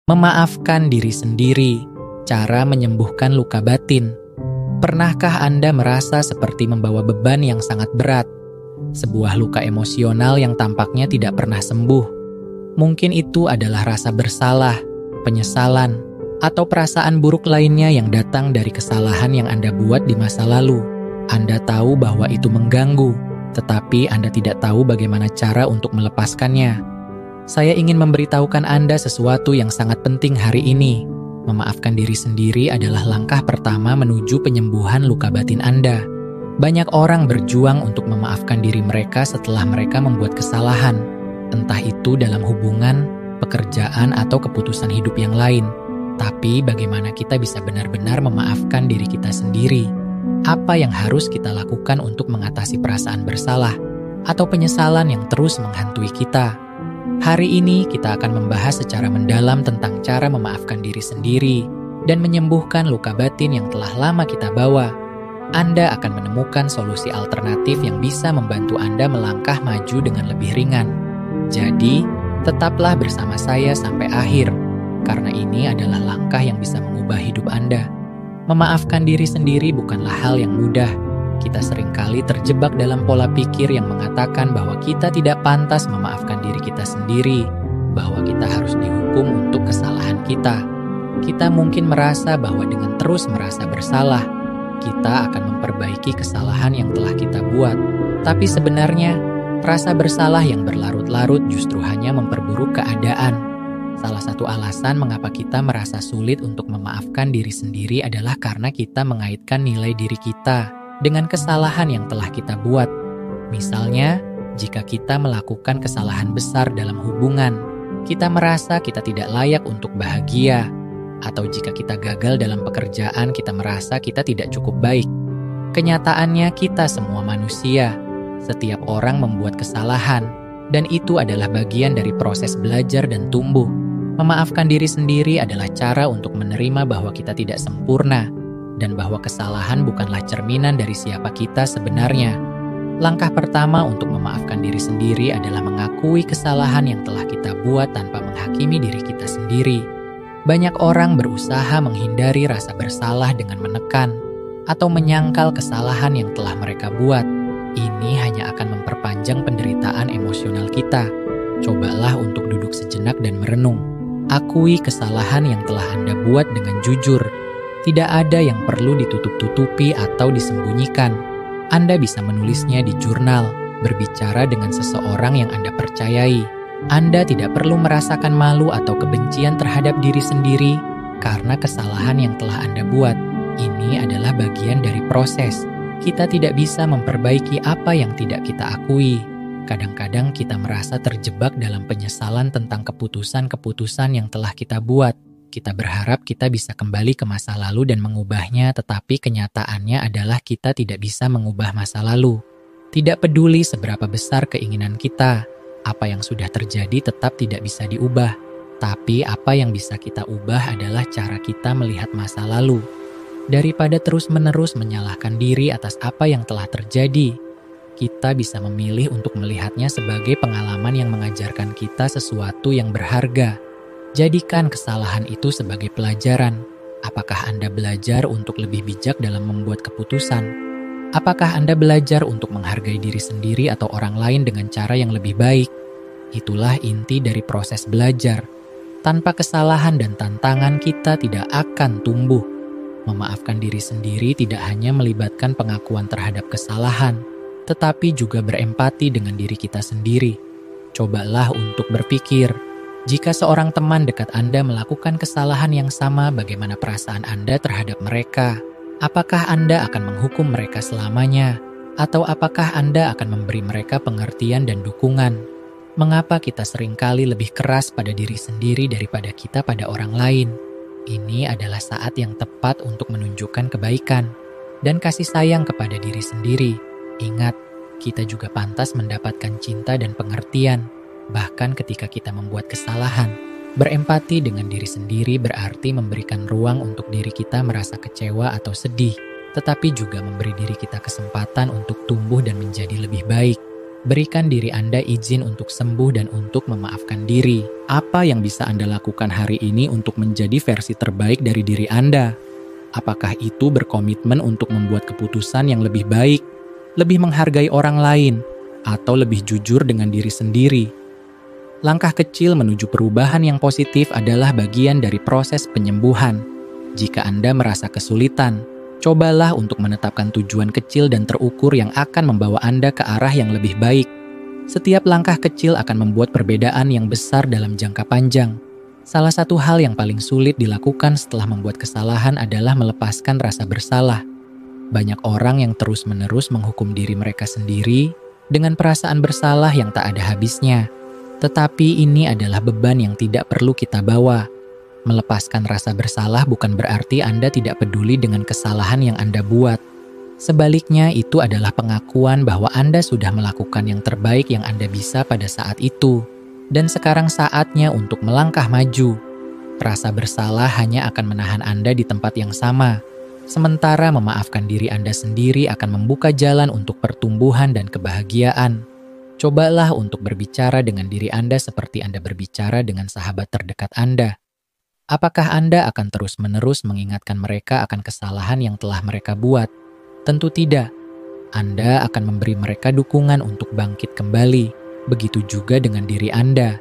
Memaafkan diri sendiri, cara menyembuhkan luka batin. Pernahkah Anda merasa seperti membawa beban yang sangat berat? Sebuah luka emosional yang tampaknya tidak pernah sembuh. Mungkin itu adalah rasa bersalah, penyesalan, atau perasaan buruk lainnya yang datang dari kesalahan yang Anda buat di masa lalu. Anda tahu bahwa itu mengganggu, tetapi Anda tidak tahu bagaimana cara untuk melepaskannya. Saya ingin memberitahukan Anda sesuatu yang sangat penting hari ini. Memaafkan diri sendiri adalah langkah pertama menuju penyembuhan luka batin Anda. Banyak orang berjuang untuk memaafkan diri mereka setelah mereka membuat kesalahan, entah itu dalam hubungan, pekerjaan, atau keputusan hidup yang lain. Tapi bagaimana kita bisa benar-benar memaafkan diri kita sendiri? Apa yang harus kita lakukan untuk mengatasi perasaan bersalah atau penyesalan yang terus menghantui kita? Hari ini kita akan membahas secara mendalam tentang cara memaafkan diri sendiri dan menyembuhkan luka batin yang telah lama kita bawa. Anda akan menemukan solusi alternatif yang bisa membantu Anda melangkah maju dengan lebih ringan. Jadi, tetaplah bersama saya sampai akhir, karena ini adalah langkah yang bisa mengubah hidup Anda. Memaafkan diri sendiri bukanlah hal yang mudah. Kita seringkali terjebak dalam pola pikir yang mengatakan bahwa kita tidak pantas memaafkan diri kita sendiri, bahwa kita harus dihukum untuk kesalahan kita. Kita mungkin merasa bahwa dengan terus merasa bersalah, kita akan memperbaiki kesalahan yang telah kita buat. Tapi sebenarnya, rasa bersalah yang berlarut-larut justru hanya memperburuk keadaan. Salah satu alasan mengapa kita merasa sulit untuk memaafkan diri sendiri adalah karena kita mengaitkan nilai diri kita dengan kesalahan yang telah kita buat. Misalnya, jika kita melakukan kesalahan besar dalam hubungan, kita merasa kita tidak layak untuk bahagia. Atau jika kita gagal dalam pekerjaan, kita merasa kita tidak cukup baik. Kenyataannya kita semua manusia. Setiap orang membuat kesalahan, dan itu adalah bagian dari proses belajar dan tumbuh. Memaafkan diri sendiri adalah cara untuk menerima bahwa kita tidak sempurna, dan bahwa kesalahan bukanlah cerminan dari siapa kita sebenarnya. Langkah pertama untuk memaafkan diri sendiri adalah mengakui kesalahan yang telah kita buat tanpa menghakimi diri kita sendiri. Banyak orang berusaha menghindari rasa bersalah dengan menekan atau menyangkal kesalahan yang telah mereka buat. Ini hanya akan memperpanjang penderitaan emosional kita. Cobalah untuk duduk sejenak dan merenung. Akui kesalahan yang telah Anda buat dengan jujur. Tidak ada yang perlu ditutup-tutupi atau disembunyikan. Anda bisa menulisnya di jurnal, berbicara dengan seseorang yang Anda percayai. Anda tidak perlu merasakan malu atau kebencian terhadap diri sendiri karena kesalahan yang telah Anda buat. Ini adalah bagian dari proses. Kita tidak bisa memperbaiki apa yang tidak kita akui. Kadang-kadang kita merasa terjebak dalam penyesalan tentang keputusan-keputusan yang telah kita buat. Kita berharap kita bisa kembali ke masa lalu dan mengubahnya, tetapi kenyataannya adalah kita tidak bisa mengubah masa lalu. Tidak peduli seberapa besar keinginan kita, apa yang sudah terjadi tetap tidak bisa diubah. Tapi apa yang bisa kita ubah adalah cara kita melihat masa lalu. Daripada terus-menerus menyalahkan diri atas apa yang telah terjadi, kita bisa memilih untuk melihatnya sebagai pengalaman yang mengajarkan kita sesuatu yang berharga. Jadikan kesalahan itu sebagai pelajaran. Apakah Anda belajar untuk lebih bijak dalam membuat keputusan? Apakah Anda belajar untuk menghargai diri sendiri atau orang lain dengan cara yang lebih baik? Itulah inti dari proses belajar. Tanpa kesalahan dan tantangan, kita tidak akan tumbuh. Memaafkan diri sendiri tidak hanya melibatkan pengakuan terhadap kesalahan, tetapi juga berempati dengan diri kita sendiri. Cobalah untuk berpikir, jika seorang teman dekat Anda melakukan kesalahan yang sama, bagaimana perasaan Anda terhadap mereka? Apakah Anda akan menghukum mereka selamanya? Atau apakah Anda akan memberi mereka pengertian dan dukungan? Mengapa kita seringkali lebih keras pada diri sendiri daripada kita pada orang lain? Ini adalah saat yang tepat untuk menunjukkan kebaikan dan kasih sayang kepada diri sendiri. Ingat, kita juga pantas mendapatkan cinta dan pengertian. Bahkan ketika kita membuat kesalahan, berempati dengan diri sendiri berarti memberikan ruang untuk diri kita merasa kecewa atau sedih, tetapi juga memberi diri kita kesempatan untuk tumbuh dan menjadi lebih baik. Berikan diri Anda izin untuk sembuh dan untuk memaafkan diri. Apa yang bisa Anda lakukan hari ini untuk menjadi versi terbaik dari diri Anda? Apakah itu berkomitmen untuk membuat keputusan yang lebih baik, lebih menghargai orang lain, atau lebih jujur dengan diri sendiri? Langkah kecil menuju perubahan yang positif adalah bagian dari proses penyembuhan. Jika Anda merasa kesulitan, cobalah untuk menetapkan tujuan kecil dan terukur yang akan membawa Anda ke arah yang lebih baik. Setiap langkah kecil akan membuat perbedaan yang besar dalam jangka panjang. Salah satu hal yang paling sulit dilakukan setelah membuat kesalahan adalah melepaskan rasa bersalah. Banyak orang yang terus-menerus menghukum diri mereka sendiri dengan perasaan bersalah yang tak ada habisnya. Tetapi ini adalah beban yang tidak perlu kita bawa. Melepaskan rasa bersalah bukan berarti Anda tidak peduli dengan kesalahan yang Anda buat. Sebaliknya, itu adalah pengakuan bahwa Anda sudah melakukan yang terbaik yang Anda bisa pada saat itu. Dan sekarang saatnya untuk melangkah maju. Rasa bersalah hanya akan menahan Anda di tempat yang sama. Sementara memaafkan diri Anda sendiri akan membuka jalan untuk pertumbuhan dan kebahagiaan. Cobalah untuk berbicara dengan diri Anda seperti Anda berbicara dengan sahabat terdekat Anda. Apakah Anda akan terus-menerus mengingatkan mereka akan kesalahan yang telah mereka buat? Tentu tidak. Anda akan memberi mereka dukungan untuk bangkit kembali. Begitu juga dengan diri Anda.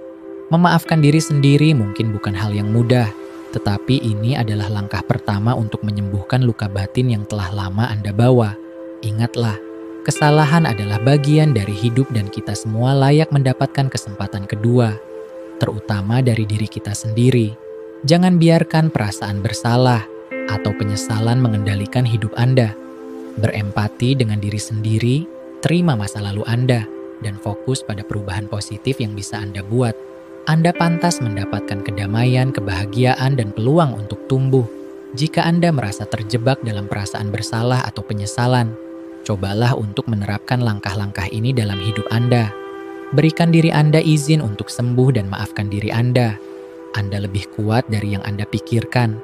Memaafkan diri sendiri mungkin bukan hal yang mudah, tetapi ini adalah langkah pertama untuk menyembuhkan luka batin yang telah lama Anda bawa. Ingatlah, kesalahan adalah bagian dari hidup dan kita semua layak mendapatkan kesempatan kedua, terutama dari diri kita sendiri. Jangan biarkan perasaan bersalah atau penyesalan mengendalikan hidup Anda. Berempati dengan diri sendiri, terima masa lalu Anda, dan fokus pada perubahan positif yang bisa Anda buat. Anda pantas mendapatkan kedamaian, kebahagiaan, dan peluang untuk tumbuh. Jika Anda merasa terjebak dalam perasaan bersalah atau penyesalan, cobalah untuk menerapkan langkah-langkah ini dalam hidup Anda. Berikan diri Anda izin untuk sembuh dan maafkan diri Anda. Anda lebih kuat dari yang Anda pikirkan.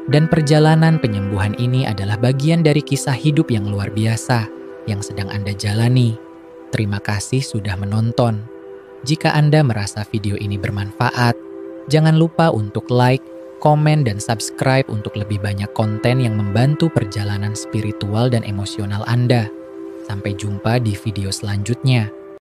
Dan perjalanan penyembuhan ini adalah bagian dari kisah hidup yang luar biasa yang sedang Anda jalani. Terima kasih sudah menonton. Jika Anda merasa video ini bermanfaat, jangan lupa untuk like, komen, dan subscribe untuk lebih banyak konten yang membantu perjalanan spiritual dan emosional Anda. Sampai jumpa di video selanjutnya.